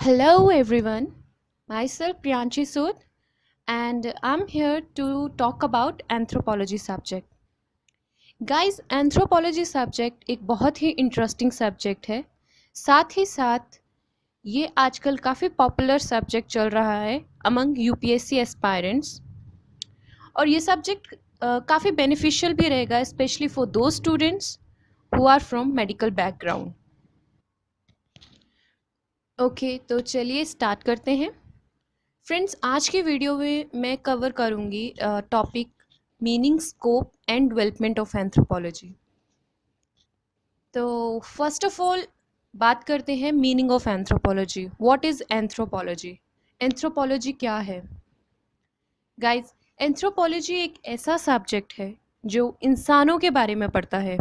Hello everyone, myself Priyanshi Sood and I'm here to talk about anthropology subject. Guys, anthropology subject एक बहुत ही interesting subject है। साथ ही साथ ये आजकल काफ़ी पॉपुलर सब्जेक्ट चल रहा है अमंग यूपीएससी एस्पायरेंट्स और ये सब्जेक्ट काफ़ी बेनिफिशियल भी रहेगा specially for those students who are from medical background. Okay, तो चलिए स्टार्ट करते हैं। फ्रेंड्स, आज की वीडियो में मैं कवर करूंगी topic meaning, scope and development of anthropology. तो फर्स्ट ऑफ ऑल बात करते हैं meaning of anthropology. What is anthropology? Anthropology क्या है? गाइस, एंथ्रोपोलॉजी एक ऐसा सब्जेक्ट है जो इंसानों के बारे में पढ़ता है।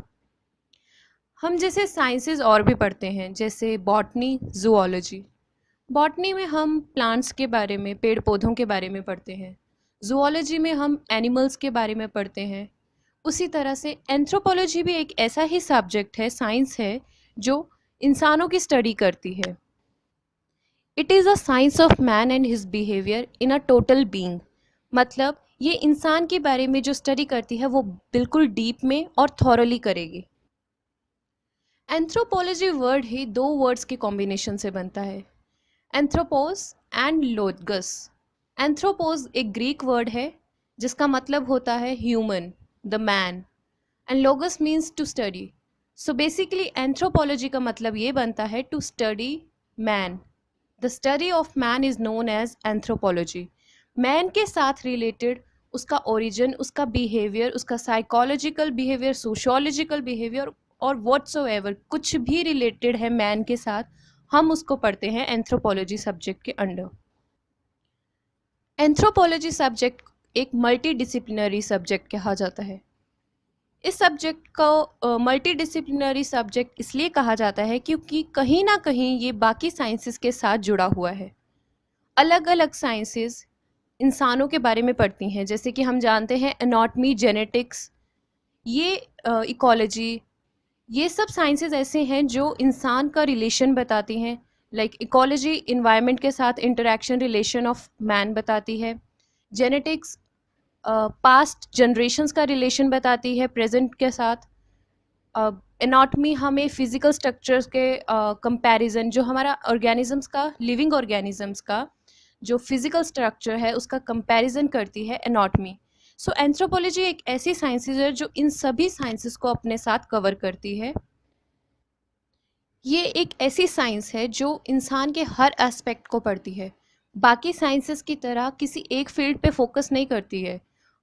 हम जैसे साइंसेज और भी पढ़ते हैं, जैसे बॉटनी, जूलॉजी। बॉटनी में हम प्लांट्स के बारे में, पेड़ पौधों के बारे में पढ़ते हैं। जूलॉजी में हम एनिमल्स के बारे में पढ़ते हैं। उसी तरह से एंथ्रोपोलॉजी भी एक ऐसा ही सब्जेक्ट है, साइंस है, जो इंसानों की स्टडी करती है। It is a science of man and his behaviour in a total being. मतलब ये इंसान के बारे में जो स्टडी करती है वो बिल्कुल डीप में और थॉरली करेगी। एंथ्रोपोलॉजी वर्ड ही दो वर्ड्स के कॉम्बिनेशन से बनता है, एंथ्रोपोस एंड लोगस। एंथ्रोपोस एक ग्रीक वर्ड है जिसका मतलब होता है human, the man, and logos means to study. So basically anthropology का मतलब ये बनता है to study man. The study of man is known as anthropology. Man के साथ रिलेटेड उसका ओरिजिन, उसका बिहेवियर, उसका साइकोलॉजिकल बिहेवियर, सोशोलॉजिकल बिहेवियर और व्हाट्सोएवर कुछ भी रिलेटेड है मैन के साथ, हम उसको पढ़ते हैं एंथ्रोपोलॉजी सब्जेक्ट के अंडर। एंथ्रोपोलॉजी सब्जेक्ट एक मल्टी डिसिप्लिनरी सब्जेक्ट कहा जाता है। इस सब्जेक्ट को मल्टी डिसिप्लिनरी सब्जेक्ट इसलिए कहा जाता है क्योंकि कहीं ना कहीं ये बाकी साइंसेस के साथ जुड़ा हुआ है। अलग अलग साइंसेस इंसानों के बारे में पढ़ती हैं, जैसे कि हम जानते हैं एनाटॉमी, जेनेटिक्स, ये इकोलॉजी, ये सब साइंसेज ऐसे हैं जो इंसान का रिलेशन बताती हैं। लाइक इकोलॉजी इन्वायरमेंट के साथ इंटरेक्शन, रिलेशन ऑफ मैन बताती है। जेनेटिक्स पास्ट जनरेशन्स का रिलेशन बताती है प्रेजेंट के साथ। एनाटॉमी हमें फिजिकल स्ट्रक्चर्स के कंपैरिजन, जो हमारा ऑर्गेनिजम्स का, लिविंग ऑर्गेनिजम्स का जो फिजिकल स्ट्रक्चर है उसका कंपैरिजन करती है एनाटॉमी। सो एंथ्रोपोलॉजी एक ऐसी साइंसेज है जो इन सभी साइंसेस को अपने साथ कवर करती है। ये एक ऐसी साइंस है जो इंसान के हर एस्पेक्ट को पढ़ती है। बाकी साइंसेस की तरह किसी एक फील्ड पे फोकस नहीं करती है,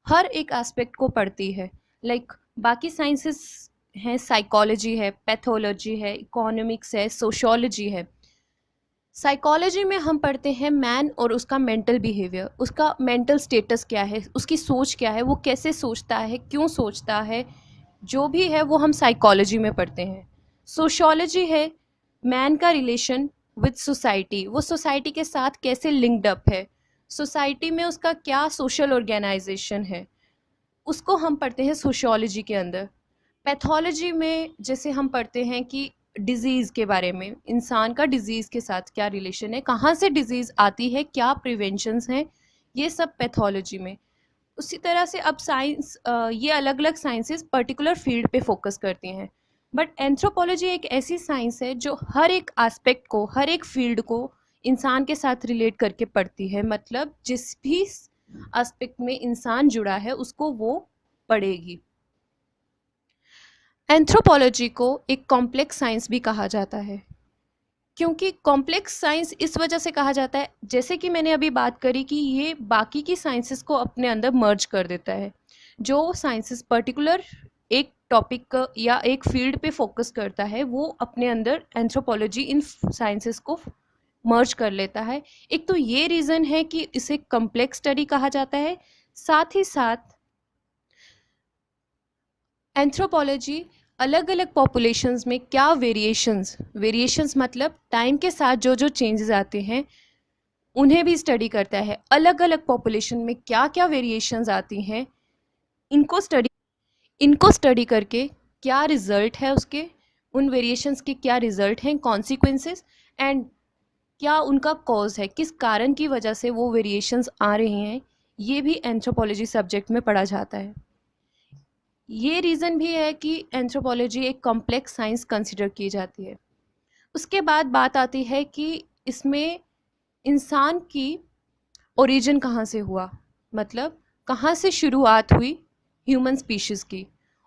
हर एक एस्पेक्ट को पढ़ती है। लाइक बाकी साइंसेस हैं, साइकोलॉजी है, पैथोलॉजी है, इकोनॉमिक्स है, सोशियोलॉजी है। साइकोलॉजी में हम पढ़ते हैं मैन और उसका मेंटल बिहेवियर, उसका मेंटल स्टेटस क्या है, उसकी सोच क्या है, वो कैसे सोचता है, क्यों सोचता है, जो भी है वो हम साइकोलॉजी में पढ़ते हैं। सोशियोलॉजी है मैन का रिलेशन विद सोसाइटी, वो सोसाइटी के साथ कैसे लिंक्ड अप है, सोसाइटी में उसका क्या सोशल ऑर्गेनाइजेशन है, उसको हम पढ़ते हैं सोशियोलॉजी के अंदर। पैथोलॉजी में जैसे हम पढ़ते हैं कि डिज़ीज़ के बारे में, इंसान का डिज़ीज़ के साथ क्या रिलेशन है, कहाँ से डिज़ीज़ आती है, क्या प्रिवेंशंस हैं, ये सब पैथोलॉजी में। उसी तरह से अब साइंस, ये अलग अलग साइंसेस पर्टिकुलर फील्ड पे फोकस करती हैं, बट एंथ्रोपोलॉजी एक ऐसी साइंस है जो हर एक एस्पेक्ट को, हर एक फील्ड को इंसान के साथ रिलेट करके पढ़ती है। मतलब जिस भी एस्पेक्ट में इंसान जुड़ा है उसको वो पढ़ेगी। एंथ्रोपोलॉजी को एक कॉम्प्लेक्स साइंस भी कहा जाता है। क्योंकि कॉम्प्लेक्स साइंस इस वजह से कहा जाता है, जैसे कि मैंने अभी बात करी कि ये बाकी की साइंसेस को अपने अंदर मर्ज कर देता है। जो साइंसेस पर्टिकुलर एक टॉपिक या एक फील्ड पे फोकस करता है वो अपने अंदर एंथ्रोपोलॉजी इन साइंसेस को मर्ज कर लेता है। एक तो ये रीज़न है कि इसे कॉम्प्लेक्स स्टडी कहा जाता है। साथ ही साथ एंथ्रोपोलॉजी अलग अलग पॉपुलेशंस में क्या वेरिएशंस मतलब टाइम के साथ जो जो चेंजेस आते हैं उन्हें भी स्टडी करता है। अलग अलग पॉपुलेशन में क्या क्या वेरिएशंस आती हैं, इनको स्टडी करके क्या रिजल्ट है उसके, उन वेरिएशंस के क्या रिजल्ट हैं, कॉन्सिक्वेंसेस, एंड क्या उनका कॉज है, किस कारण की वजह से वो वेरिएशंस आ रही हैं, ये भी एंथ्रोपोलॉजी सब्जेक्ट में पढ़ा जाता है। ये रीज़न भी है कि एंथ्रोपोलॉजी एक कॉम्प्लेक्स साइंस कंसिडर की जाती है। उसके बाद बात आती है कि इसमें इंसान की ओरिजिन कहाँ से हुआ, मतलब कहाँ से शुरुआत हुई ह्यूमन स्पीशीज़ की,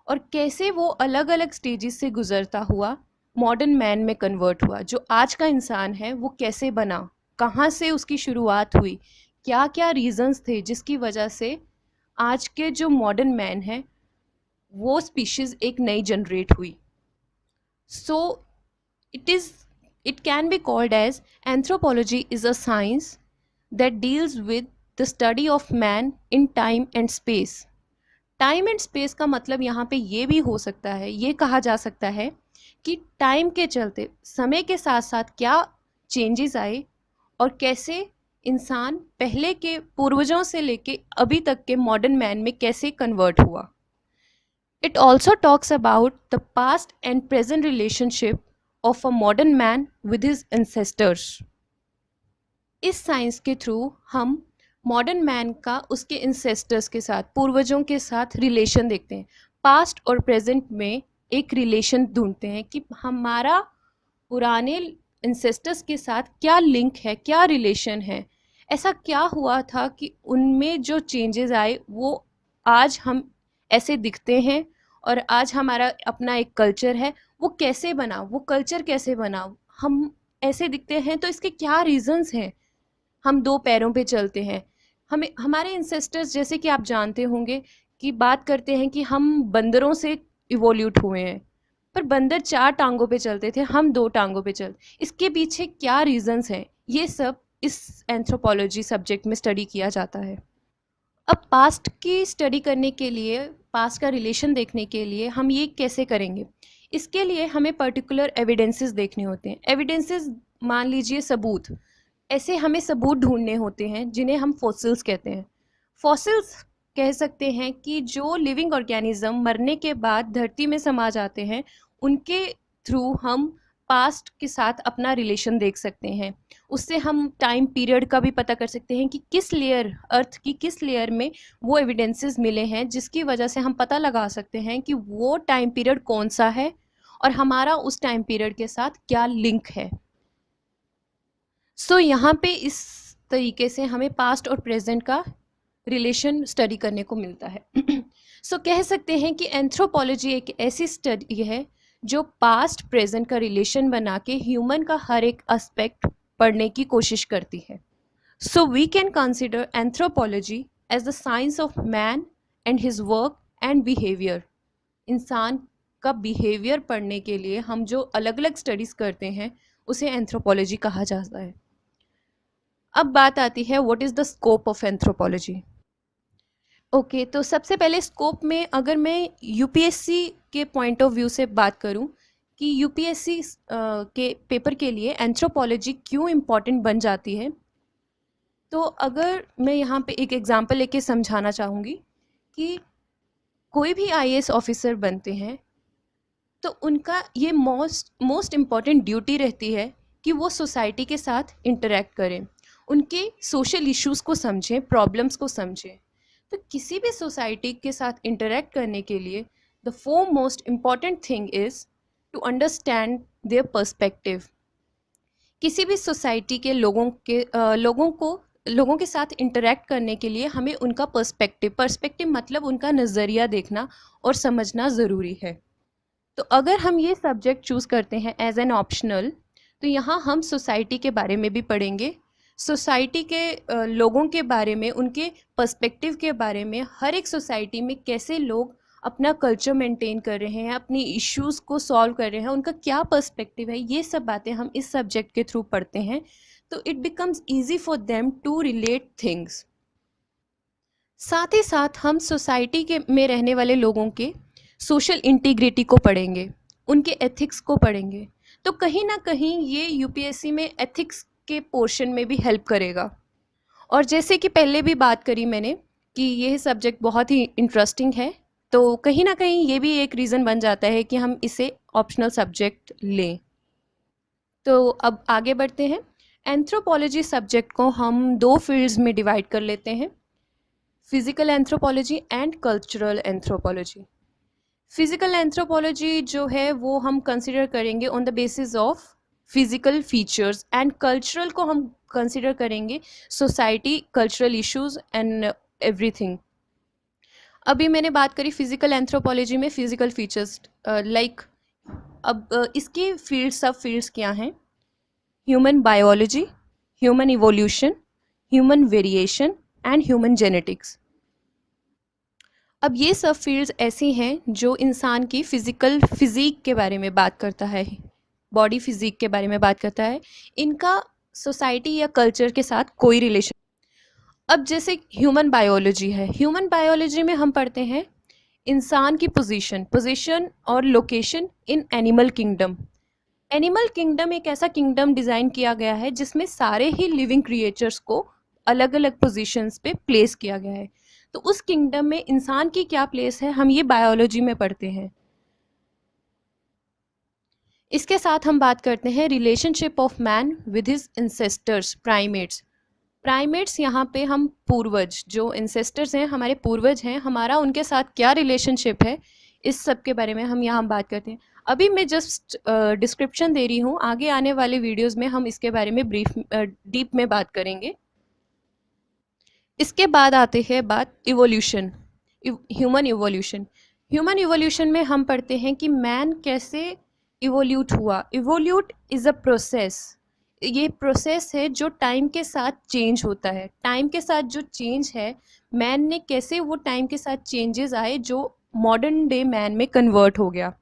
और कैसे वो अलग अलग स्टेजेस से गुजरता हुआ मॉडर्न मैन में कन्वर्ट हुआ। जो आज का इंसान है वो कैसे बना, कहाँ से उसकी शुरुआत हुई, क्या क्या रीजंस थे जिसकी वजह से आज के जो मॉडर्न मैन है वो स्पीशीज़ एक नई जनरेट हुई। सो it is it can be called as anthropology is a science that deals with the study of man in time and space. Time and space का मतलब यहाँ पे ये भी हो सकता है, ये कहा जा सकता है कि टाइम के चलते समय के साथ साथ क्या चेंजेस आए और कैसे इंसान पहले के पूर्वजों से लेके अभी तक के मॉडर्न मैन में कैसे कन्वर्ट हुआ। It also talks about the past and present relationship of a modern man with his ancestors. इस साइंस के थ्रू हम मॉडर्न मैन का उसके इंसेस्टर्स के साथ, पूर्वजों के साथ रिलेशन देखते हैं। पास्ट और प्रेजेंट में एक रिलेशन ढूंढते हैं कि हमारा पुराने इंसेस्टर्स के साथ क्या लिंक है, क्या रिलेशन है, ऐसा क्या हुआ था कि उनमें जो चेंजेस आए वो आज हम ऐसे दिखते हैं, और आज हमारा अपना एक कल्चर है, वो कैसे बना, वो कल्चर कैसे बना, हम ऐसे दिखते हैं, तो इसके क्या रीजंस हैं। हम दो पैरों पे चलते हैं, हमें हमारे इंसेस्टर्स, जैसे कि आप जानते होंगे कि बात करते हैं कि हम बंदरों से इवोल्यूट हुए हैं, पर बंदर 4 टांगों पे चलते थे, हम 2 टांगों पे चलते। इसके पीछे क्या रीजंस हैं, ये सब इस एंथ्रोपोलॉजी सब्जेक्ट में स्टडी किया जाता है। अब पास्ट की स्टडी करने के लिए, पास्ट का रिलेशन देखने के लिए हम ये कैसे करेंगे, इसके लिए हमें पर्टिकुलर एविडेंसेस देखने होते हैं। एविडेंसेस मान लीजिए सबूत, ऐसे हमें सबूत ढूंढने होते हैं जिन्हें हम फॉसिल्स कहते हैं। फॉसिल्स कह सकते हैं कि जो लिविंग ऑर्गेनिज्म मरने के बाद धरती में समा जाते हैं, उनके थ्रू हम पास्ट के साथ अपना रिलेशन देख सकते हैं। उससे हम टाइम पीरियड का भी पता कर सकते हैं कि किस लेयर, अर्थ की किस लेयर में वो एविडेंसेस मिले हैं, जिसकी वजह से हम पता लगा सकते हैं कि वो टाइम पीरियड कौन सा है और हमारा उस टाइम पीरियड के साथ क्या लिंक है। सो यहाँ पे इस तरीके से हमें पास्ट और प्रेजेंट का रिलेशन स्टडी करने को मिलता है। सो कह सकते हैं कि एंथ्रोपोलॉजी एक ऐसी स्टडी है जो पास्ट प्रेजेंट का रिलेशन बना के ह्यूमन का हर एक एस्पेक्ट पढ़ने की कोशिश करती है। So we can consider anthropology as the science of man and his work and behaviour. इंसान का बिहेवियर पढ़ने के लिए हम जो अलग अलग स्टडीज़ करते हैं उसे एंथ्रोपोलॉजी कहा जाता है। अब बात आती है what is the scope of anthropology. Okay, तो सबसे पहले स्कोप में अगर मैं यूपीएससी के पॉइंट ऑफ व्यू से बात करूं कि यूपीएससी के पेपर के लिए एंथ्रोपोलॉजी क्यों इम्पॉर्टेंट बन जाती है, तो अगर मैं यहाँ पे एक एग्जांपल लेके समझाना चाहूँगी कि कोई भी आईएएस ऑफिसर बनते हैं तो उनका ये मोस्ट इम्पॉर्टेंट ड्यूटी रहती है कि वो सोसाइटी के साथ इंटरेक्ट करें, उनके सोशल इश्यूज़ को समझें, प्रॉब्लम्स को समझें। तो किसी भी सोसाइटी के साथ इंटरेक्ट करने के लिए the foremost important thing is to understand their perspective. किसी भी सोसाइटी के लोगों के साथ इंटरेक्ट करने के लिए हमें उनका पर्सपेक्टिव मतलब उनका नज़रिया देखना और समझना ज़रूरी है। तो अगर हम ये सब्जेक्ट चूज़ करते हैं एज एन ऑप्शनल, तो यहाँ हम सोसाइटी के बारे में भी पढ़ेंगे, सोसाइटी के लोगों के बारे में, उनके पर्सपेक्टिव के बारे में, हर एक सोसाइटी में कैसे लोग अपना कल्चर मेंटेन कर रहे हैं, अपनी इश्यूज़ को सॉल्व कर रहे हैं, उनका क्या पर्सपेक्टिव है, ये सब बातें हम इस सब्जेक्ट के थ्रू पढ़ते हैं। तो it becomes easy for them to relate things. साथ ही साथ हम सोसाइटी के में रहने वाले लोगों के सोशल इंटीग्रिटी को पढ़ेंगे, उनके एथिक्स को पढ़ेंगे। तो कहीं ना कहीं ये यूपीएससी में एथिक्स के पोर्शन में भी हेल्प करेगा। और जैसे कि पहले भी बात करी मैंने कि यह सब्जेक्ट बहुत ही इंटरेस्टिंग है, तो कहीं ना कहीं ये भी एक रीज़न बन जाता है कि हम इसे ऑप्शनल सब्जेक्ट लें। तो अब आगे बढ़ते हैं। एंथ्रोपोलॉजी सब्जेक्ट को हम दो फील्ड्स में डिवाइड कर लेते हैं, physical anthropology and cultural anthropology. Physical anthropology जो है वो हम कंसिडर करेंगे on the basis of physical features, and cultural को हम कंसिडर करेंगे society, cultural issues and everything. अभी मैंने बात करी फिजिकल एंथ्रोपोलॉजी में फिजिकल फीचर्स, लाइक अब इसकी फील्ड सब फील्ड्स क्या हैं? Human biology, human evolution, human variation and human genetics. अब ये सब फील्ड्स ऐसी हैं जो इंसान की फिज़ीक के बारे में बात करता है, बॉडी फिज़ीक के बारे में बात करता है। इनका सोसाइटी या कल्चर के साथ कोई रिलेशन। अब जैसे ह्यूमन बायोलॉजी है, ह्यूमन बायोलॉजी में हम पढ़ते हैं इंसान की पोजीशन और location in animal kingdom. Animal kingdom एक ऐसा किंगडम डिज़ाइन किया गया है जिसमें सारे ही लिविंग क्रिएचर्स को अलग अलग पोजीशंस पे प्लेस किया गया है। तो उस किंगडम में इंसान की क्या प्लेस है, हम ये बायोलॉजी में पढ़ते हैं। इसके साथ हम बात करते हैं relationship of man with his ancestors, primates. Primates यहाँ पे हम पूर्वज, जो इंसेस्टर्स हैं, हमारे पूर्वज हैं, हमारा उनके साथ क्या रिलेशनशिप है, इस सब के बारे में हम यहाँ बात करते हैं। अभी मैं जस्ट डिस्क्रिप्शन दे रही हूँ, आगे आने वाले वीडियोस में हम इसके बारे में डीप में बात करेंगे। इसके बाद आते हैं बात evolution, human evolution. Human evolution में हम पढ़ते हैं कि मैन कैसे इवोल्यूट हुआ। इवोल्यूट इज़ अ प्रोसेस, ये प्रोसेस है जो टाइम के साथ चेंज होता है। टाइम के साथ जो चेंज है, मैन ने कैसे वो टाइम के साथ चेंजेस आए जो मॉडर्न डे मैन में कन्वर्ट हो गया।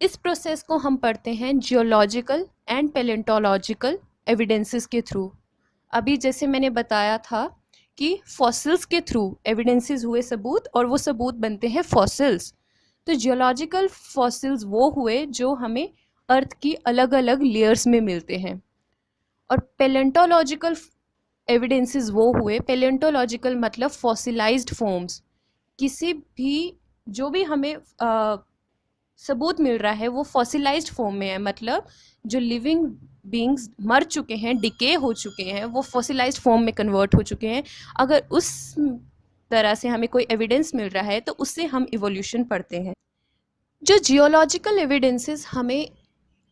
इस प्रोसेस को हम पढ़ते हैं जियोलॉजिकल एंड पैलेंटोलॉजिकल एविडेंसेस के थ्रू। अभी जैसे मैंने बताया था कि फॉसिल्स के थ्रू एविडेंसेस हुए सबूत, और वो सबूत बनते हैं फॉसिल्स। तो जियोलॉजिकल फॉसिल्स वो हुए जो हमें अर्थ की अलग अलग लेयर्स में मिलते हैं, और पैलेंटोलॉजिकल एविडेंसेस वो हुए, पैलेंटोलॉजिकल मतलब फॉसिलाइज्ड फॉर्म्स। किसी भी जो भी हमें सबूत मिल रहा है वो फॉसिलाइज्ड फॉर्म में है, मतलब जो लिविंग बींग्स मर चुके हैं, डिके हो चुके हैं, वो फॉसिलाइज्ड फॉर्म में कन्वर्ट हो चुके हैं। अगर उस तरह से हमें कोई एविडेंस मिल रहा है तो उससे हम इवोल्यूशन पढ़ते हैं। जो जियोलॉजिकल एविडेंसेस हमें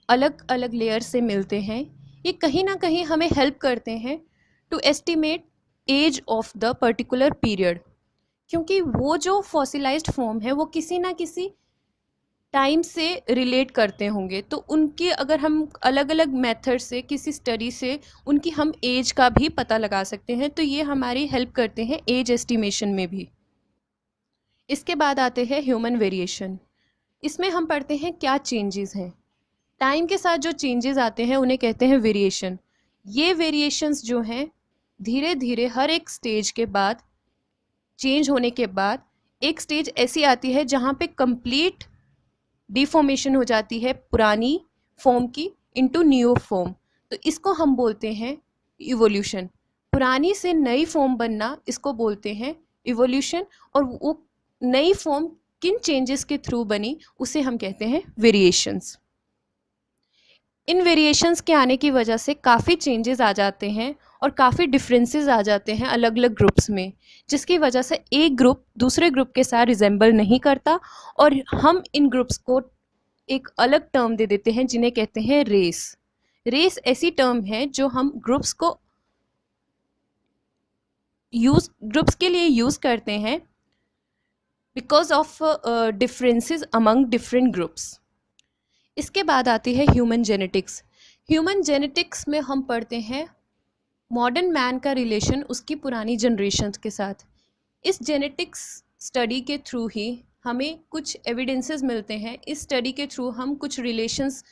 अलग अलग लेयर से मिलते हैं, ये कहीं ना कहीं हमें हेल्प करते हैं to estimate age of the particular period, क्योंकि वो जो फॉसिलाइज्ड फॉर्म है वो किसी ना किसी टाइम से रिलेट करते होंगे। तो उनके अगर हम अलग अलग मेथड से, किसी स्टडी से उनकी हम एज का भी पता लगा सकते हैं, तो ये हमारी हेल्प करते हैं एज एस्टिमेशन में भी। इसके बाद आते हैं ह्यूमन वेरिएशन। इसमें हम पढ़ते हैं क्या चेंजेस हैं। टाइम के साथ जो चेंजेस आते हैं उन्हें कहते हैं वेरिएशन। ये वेरिएशंस जो हैं धीरे धीरे हर एक स्टेज के बाद, चेंज होने के बाद, एक स्टेज ऐसी आती है जहाँ पे कंप्लीट डिफॉर्मेशन हो जाती है पुरानी फॉर्म की इनटू न्यू फॉर्म। तो इसको हम बोलते हैं इवोल्यूशन। पुरानी से नई फॉर्म बनना, इसको बोलते हैं इवोल्यूशन। और वो नई फॉर्म किन चेंजेस के थ्रू बनी, उसे हम कहते हैं वेरिएशंस। इन वेरिएशंस के आने की वजह से काफ़ी चेंजेस आ जाते हैं और काफ़ी डिफरेंसेस आ जाते हैं अलग अलग ग्रुप्स में, जिसकी वजह से एक ग्रुप दूसरे ग्रुप के साथ रिजेंबल नहीं करता, और हम इन ग्रुप्स को एक अलग टर्म दे देते हैं जिन्हें कहते हैं रेस। रेस ऐसी टर्म है जो हम ग्रुप्स के लिए यूज़ करते हैं because of differences among different groups. इसके बाद आती है ह्यूमन जेनेटिक्स। ह्यूमन जेनेटिक्स में हम पढ़ते हैं मॉडर्न मैन का रिलेशन उसकी पुरानी जनरेशन्स के साथ। इस जेनेटिक्स स्टडी के थ्रू ही हमें कुछ एविडेंसेस मिलते हैं। इस स्टडी के थ्रू हम कुछ रिलेशंस,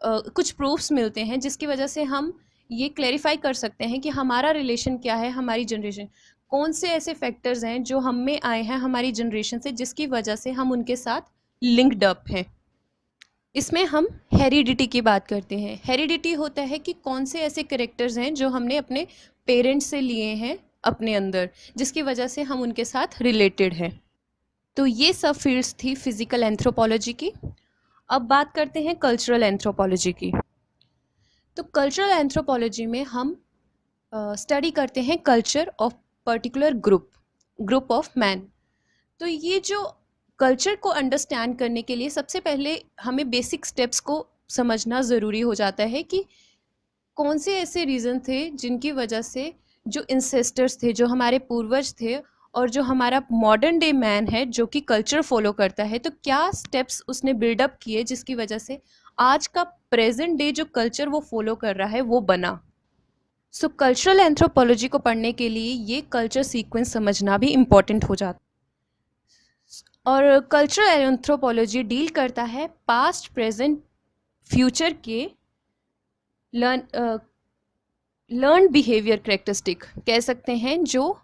कुछ प्रूफ्स मिलते हैं जिसकी वजह से हम ये क्लैरिफाई कर सकते हैं कि हमारा रिलेशन क्या है, हमारी जनरेशन, कौन से ऐसे फैक्टर्स हैं जो हम में आए हैं हमारी जनरेशन से, जिसकी वजह से हम उनके साथ लिंक्ड अप हैं। इसमें हम हेरिडिटी की बात करते हैं। हेरिडिटी होता है कि कौन से ऐसे कैरेक्टर्स हैं जो हमने अपने पेरेंट्स से लिए हैं अपने अंदर, जिसकी वजह से हम उनके साथ रिलेटेड हैं। तो ये सब फील्ड्स थी फिजिकल एंथ्रोपोलॉजी की। अब बात करते हैं कल्चरल एंथ्रोपोलॉजी की। तो कल्चरल एंथ्रोपोलॉजी में हम स्टडी करते हैं culture of particular group of man. तो ये जो कल्चर को अंडरस्टैंड करने के लिए सबसे पहले हमें बेसिक स्टेप्स को समझना ज़रूरी हो जाता है कि कौन से ऐसे रीज़न थे जिनकी वजह से जो इंसेस्टर्स थे, जो हमारे पूर्वज थे, और जो हमारा मॉडर्न डे मैन है जो कि कल्चर फॉलो करता है, तो क्या स्टेप्स उसने बिल्डअप किए जिसकी वजह से आज का प्रेजेंट डे जो कल्चर वो फॉलो कर रहा है वो बना। सो कल्चरल एंथ्रोपोलॉजी को पढ़ने के लिए ये कल्चर सीक्वेंस समझना भी इम्पॉर्टेंट हो जाता है। और कल्चरल एंथ्रोपोलॉजी डील करता है पास्ट, प्रेजेंट, फ्यूचर के लर्न बिहेवियर करेक्टरिस्टिक कह सकते हैं, जो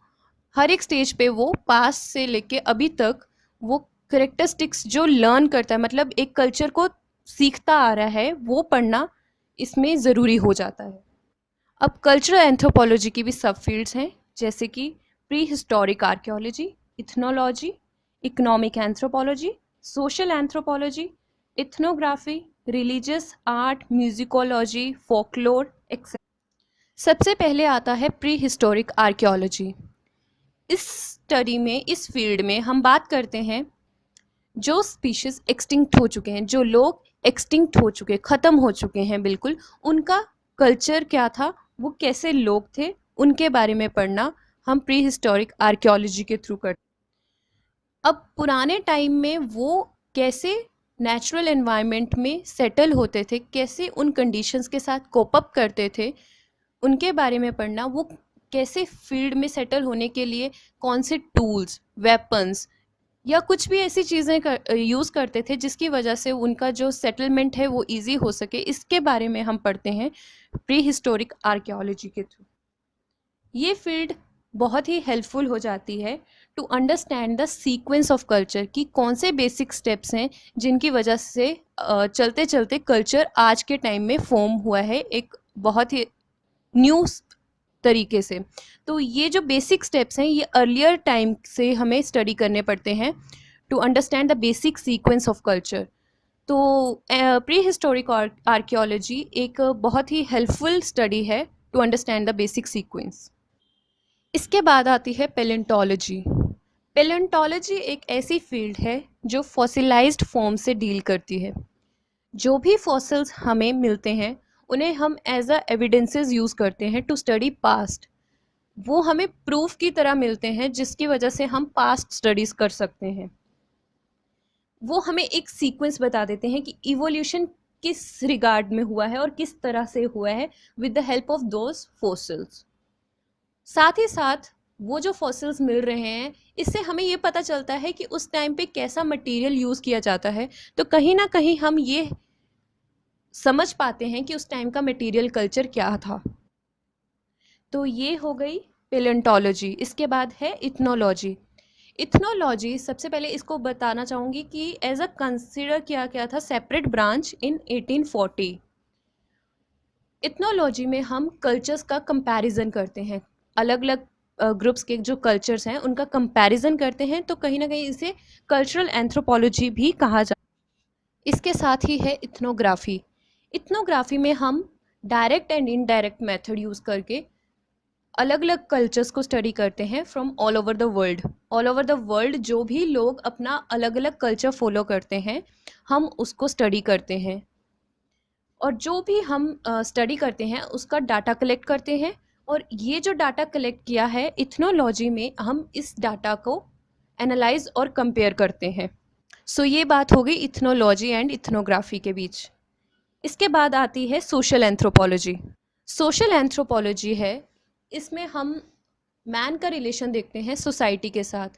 हर एक स्टेज पे वो पास्ट से लेके अभी तक वो करेक्टरिस्टिक्स जो लर्न करता है, मतलब एक कल्चर को सीखता आ रहा है, वो पढ़ना इसमें ज़रूरी हो जाता है। अब कल्चरल एंथ्रोपोलॉजी की भी सब फील्ड्स हैं, जैसे कि pre historic archaeology, ethnology, economic anthropology, social anthropology, ethnography, religious art, musicology, folklore etcetera. सबसे पहले आता है प्री हिस्टोरिक आर्कियोलॉजी। इस स्टडी में, इस फील्ड में हम बात करते हैं जो स्पीशीज़ एक्सटिंक्ट हो चुके हैं, जो लोग एक्सटिंक्ट हो चुके, ख़त्म हो चुके हैं बिल्कुल, उनका कल्चर क्या था, वो कैसे लोग थे, उनके बारे में पढ़ना हम प्री हिस्टोरिक आर्कियोलॉजी के थ्रू करते हैं। अब पुराने टाइम में वो कैसे नेचुरल एनवायरनमेंट में सेटल होते थे, कैसे उन कंडीशंस के साथ कोप अप करते थे, उनके बारे में पढ़ना। वो कैसे फील्ड में सेटल होने के लिए कौन से टूल्स, वेपन्स या कुछ भी ऐसी चीज़ें यूज़ करते थे जिसकी वजह से उनका जो सेटलमेंट है वो इजी हो सके, इसके बारे में हम पढ़ते हैं प्री हिस्टोरिक आर्कियोलॉजी के थ्रू। ये फील्ड बहुत ही हेल्पफुल हो जाती है to understand the sequence of culture, कि कौन से बेसिक स्टेप्स हैं जिनकी वजह से चलते चलते कल्चर आज के टाइम में फॉर्म हुआ है एक बहुत ही न्यू तरीके से। तो ये जो बेसिक स्टेप्स हैं ये अर्लियर टाइम से हमें स्टडी करने पड़ते हैं to understand the basic sequence of culture. तो प्री हिस्टोरिक आर्कियोलॉजी एक बहुत ही हेल्पफुल स्टडी है to understand the basic sequence. इसके बाद आती है पेलेंटोलॉजी। पेलेंटोलॉजी एक ऐसी फील्ड है जो फॉसिलाइज्ड फॉर्म से डील करती है। जो भी फॉसिल्स हमें मिलते हैं उन्हें हम एज अ एविडेंसेस यूज़ करते हैं टू स्टडी पास्ट। वो हमें प्रूफ की तरह मिलते हैं जिसकी वजह से हम पास्ट स्टडीज़ कर सकते हैं। वो हमें एक सीक्वेंस बता देते हैं कि इवोल्यूशन किस रिगार्ड में हुआ है और किस तरह से हुआ है with the help of those fossils. साथ ही साथ वो जो फॉसिल्स मिल रहे हैं इससे हमें ये पता चलता है कि उस टाइम पे कैसा मटेरियल यूज़ किया जाता है। तो कहीं ना कहीं हम ये समझ पाते हैं कि उस टाइम का मटेरियल कल्चर क्या था। तो ये हो गई पेलेंटोलॉजी। इसके बाद है इथनोलॉजी। इथनोलॉजी सबसे पहले इसको बताना चाहूँगी कि एज अ कंसिडर किया गया था सेपरेट ब्रांच इन 1840। इथनोलॉजी में हम कल्चर्स का कंपैरिजन करते हैं, अलग अलग ग्रुप्स के जो कल्चर्स हैं उनका कंपैरिजन करते हैं, तो कहीं ना कहीं इसे कल्चरल एंथ्रोपोलॉजी भी कहा जाता है। इसके साथ ही है इथनोग्राफी। इथनोग्राफी में हम direct and indirect method use करके अलग अलग कल्चर्स को स्टडी करते हैं from all over the world. All over the world जो भी लोग अपना अलग अलग कल्चर फॉलो करते हैं हम उसको स्टडी करते हैं, और जो भी हम स्टडी करते हैं उसका डाटा कलेक्ट करते हैं, और ये जो डाटा कलेक्ट किया है इथनोलॉजी में हम इस डाटा को एनालाइज और कंपेयर करते हैं। सो ये बात हो गई इथनोलॉजी एंड इथनोग्राफी के बीच। इसके बाद आती है सोशल एंथ्रोपोलॉजी। सोशल एंथ्रोपोलॉजी है, इसमें हम मैन का रिलेशन देखते हैं सोसाइटी के साथ।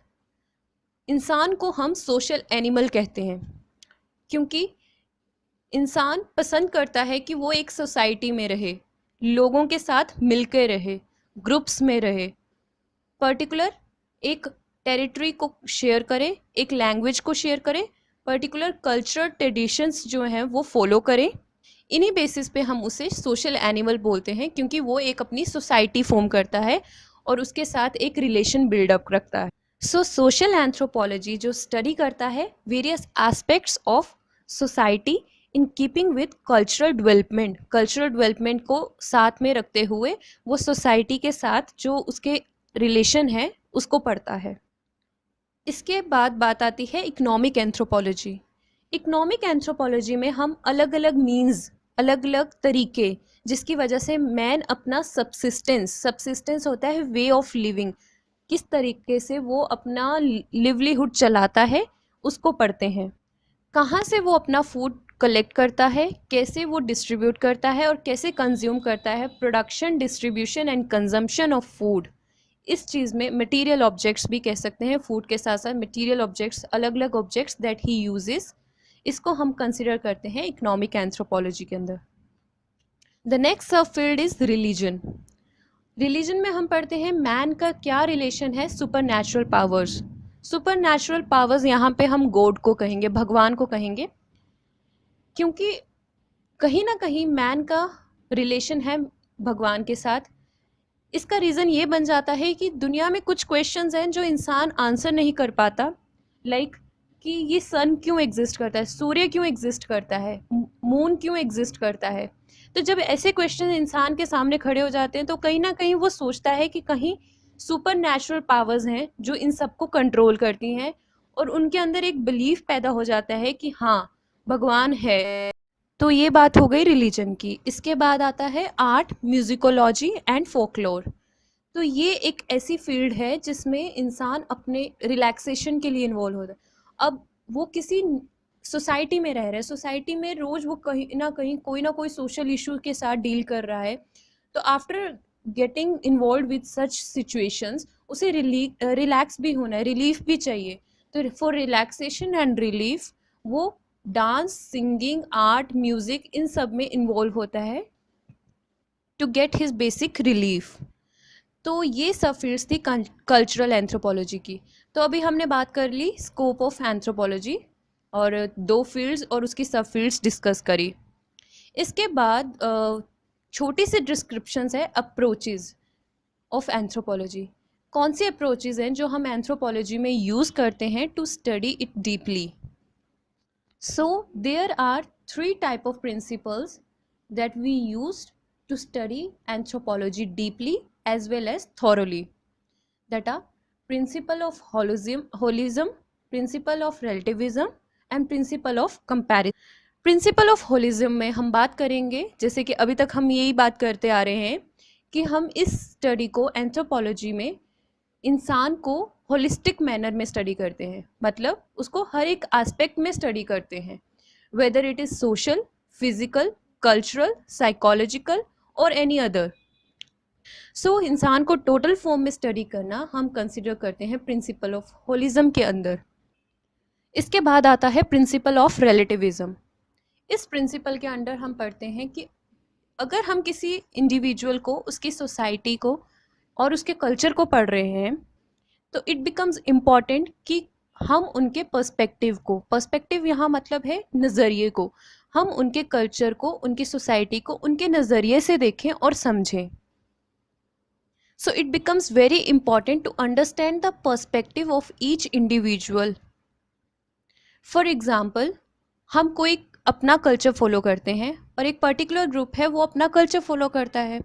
इंसान को हम सोशल एनिमल कहते हैं क्योंकि इंसान पसंद करता है कि वो एक सोसाइटी में रहे, लोगों के साथ मिलकर रहे, ग्रुप्स में रहे, पर्टिकुलर एक टेरिटरी को शेयर करे, एक लैंग्वेज को शेयर करे, पर्टिकुलर कल्चरल ट्रेडिशंस जो हैं वो फॉलो करें। इन्हीं बेसिस पे हम उसे सोशल एनिमल बोलते हैं क्योंकि वो एक अपनी सोसाइटी फॉर्म करता है और उसके साथ एक रिलेशन बिल्डअप रखता है। सो सोशल एंथ्रोपोलॉजी जो स्टडी करता है various aspects of society in keeping with cultural development को साथ में रखते हुए वो सोसाइटी के साथ जो उसके रिलेशन है उसको पढ़ता है। इसके बाद बात आती है इकोनॉमिक एंथ्रोपोलॉजी। इकोनॉमिक एंथ्रोपोलॉजी में हम अलग अलग मीन्स, अलग अलग तरीके जिसकी वजह से मैन अपना सब्सिस्टेंस होता है वे ऑफ लिविंग, किस तरीके से वो अपना लिवलीहुड चलाता है उसको पढ़ते हैं। कहाँ से वो अपना फूड कलेक्ट करता है, कैसे वो डिस्ट्रीब्यूट करता है और कैसे कंज्यूम करता है, production, distribution and consumption of food. इस चीज़ में मटेरियल ऑब्जेक्ट्स भी कह सकते हैं, फूड के साथ साथ मटेरियल ऑब्जेक्ट्स, अलग अलग ऑब्जेक्ट्स दैट ही यूजेस, इसको हम कंसिडर करते हैं इकोनॉमिक एंथ्रोपोलॉजी के अंदर। द नेक्स्ट सब फील्ड इज रिलीजन। रिलीजन में हम पढ़ते हैं मैन का क्या रिलेशन है super natural powers. Super natural powers यहाँ पे हम गॉड को कहेंगे, भगवान को कहेंगे, क्योंकि कहीं ना कहीं मैन का रिलेशन है भगवान के साथ। इसका रीज़न ये बन जाता है कि दुनिया में कुछ क्वेश्चंस हैं जो इंसान आंसर नहीं कर पाता, लाइक कि ये सन क्यों एग्जिस्ट करता है, सूर्य क्यों एग्जिस्ट करता है, मून क्यों एग्जिस्ट करता है। तो जब ऐसे क्वेश्चन इंसान के सामने खड़े हो जाते हैं तो कहीं ना कहीं वो सोचता है कि कहीं सुपर नेचुरल पावर्स हैं जो इन सबको कंट्रोल करती हैं, और उनके अंदर एक बिलीफ पैदा हो जाता है कि हाँ भगवान है। तो ये बात हो गई रिलीजन की। इसके बाद आता है आर्ट, म्यूजिकोलॉजी एंड फोकलोर। तो ये एक ऐसी फील्ड है जिसमें इंसान अपने रिलैक्सेशन के लिए इन्वॉल्व होता है। अब वो किसी सोसाइटी में रह रहा है, सोसाइटी में रोज़ वो कहीं ना कहीं कोई ना कोई सोशल इशू के साथ डील कर रहा है, तो after getting involve with such situations उसे रिलैक्स भी होना है, रिलीफ भी चाहिए। तो फॉर रिलैक्सेशन एंड रिलीफ वो डांस, सिंगिंग, आर्ट, म्यूजिक इन सब में इन्वॉल्व होता है to get his basic relief. तो ये सब फील्ड्स थी कल्चरल एंथ्रोपोलॉजी की। तो अभी हमने बात कर ली स्कोप ऑफ एंथ्रोपोलॉजी और दो फील्ड्स और उसकी सब फील्ड्स डिस्कस करी। इसके बाद छोटी सी डिस्क्रिप्शंस है अप्रोचेज ऑफ एंथ्रोपोलॉजी। कौन सी अप्रोचेज हैं जो हम एंथ्रोपोलॉजी में यूज़ करते हैं to study it deeply. So there are three type of principles that we use to study anthropology deeply as well as thoroughly. That are principle of holism, principle of relativism and principle of comparison. Principle of holism में हम बात करेंगे, जैसे कि अभी तक हम यही बात करते आ रहे हैं कि हम इस स्टडी को एंथ्रोपोलॉजी में इंसान को होलिस्टिक मैनर में स्टडी करते हैं, मतलब उसको हर एक एस्पेक्ट में स्टडी करते हैं, whether it is social, physical, cultural, psychological और एनी अदर। सो इंसान को टोटल फॉर्म में स्टडी करना हम कंसिडर करते हैं प्रिंसिपल ऑफ होलिज्म के अंदर। इसके बाद आता है प्रिंसिपल ऑफ रिलेटिविज्म। इस प्रिंसिपल के अंडर हम पढ़ते हैं कि अगर हम किसी इंडिविजुअल को, उसकी सोसाइटी को और उसके कल्चर को पढ़ रहे हैं तो इट बिकम्स इम्पॉर्टेंट कि हम उनके पर्सपेक्टिव यहाँ मतलब है नज़रिए को, हम उनके कल्चर को, उनकी सोसाइटी को उनके नज़रिए से देखें और समझें। So it becomes very important to understand the perspective of each individual. For example, हम कोई अपना कल्चर फॉलो करते हैं और एक पर्टिकुलर ग्रुप है वो अपना कल्चर फॉलो करता है,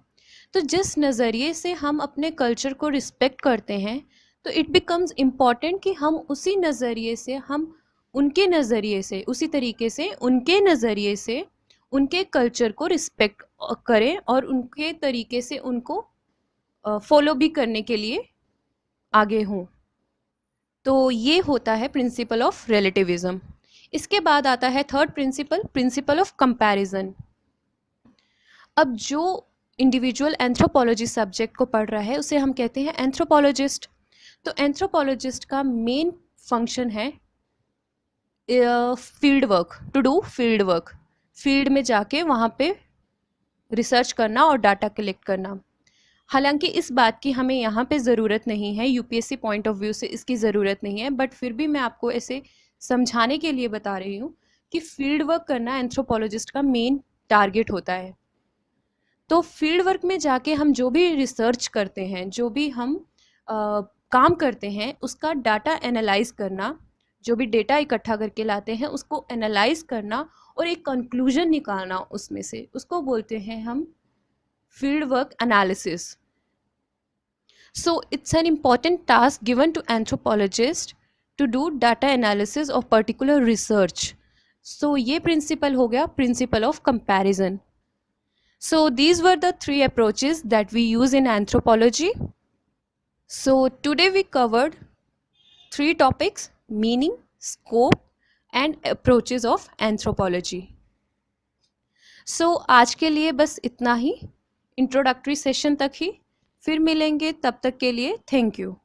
तो जिस नज़रिए से हम अपने कल्चर को रिस्पेक्ट करते हैं तो इट बिकम्स इम्पॉर्टेंट कि हम उसी नज़रिए से, हम उनके नज़रिए से, उसी तरीके से उनके नज़रिए से उनके कल्चर को रिस्पेक्ट करें और उनके तरीके से उनको फॉलो भी करने के लिए आगे हों। तो ये होता है प्रिंसिपल ऑफ रिलेटिविज्म। इसके बाद आता है third principal, principle of comparison. अब जो इंडिविजुअल एंथ्रोपोलॉजी सब्जेक्ट को पढ़ रहा है उसे हम कहते हैं एंथ्रोपोलॉजिस्ट। तो एंथ्रोपोलॉजिस्ट का मेन फंक्शन है field work, to do field work, field में जाके वहाँ पे रिसर्च करना और डाटा कलेक्ट करना। हालांकि इस बात की हमें यहाँ पे ज़रूरत नहीं है, यूपीएससी पॉइंट ऑफ व्यू से इसकी ज़रूरत नहीं है, बट फिर भी मैं आपको ऐसे समझाने के लिए बता रही हूँ कि फील्ड वर्क करना एंथ्रोपोलॉजिस्ट का मेन टारगेट होता है। तो फील्ड वर्क में जाके हम जो भी रिसर्च करते हैं, जो भी हम काम करते हैं, उसका डाटा एनालाइज करना, जो भी डेटा इकट्ठा करके लाते हैं उसको एनालाइज करना और एक कंक्लूजन निकालना उसमें से, उसको बोलते हैं हम field work analysis. So it's an important task given to anthropologists to do data analysis of particular research. So ये principle हो गया principle of comparison. So these were the three approaches that we use in anthropology. So today we covered three topics: meaning, scope and approaches of anthropology. So आज के लिए बस इतना ही, introductory session तक ही. फिर मिलेंगे, तब तक के लिए थैंक यू.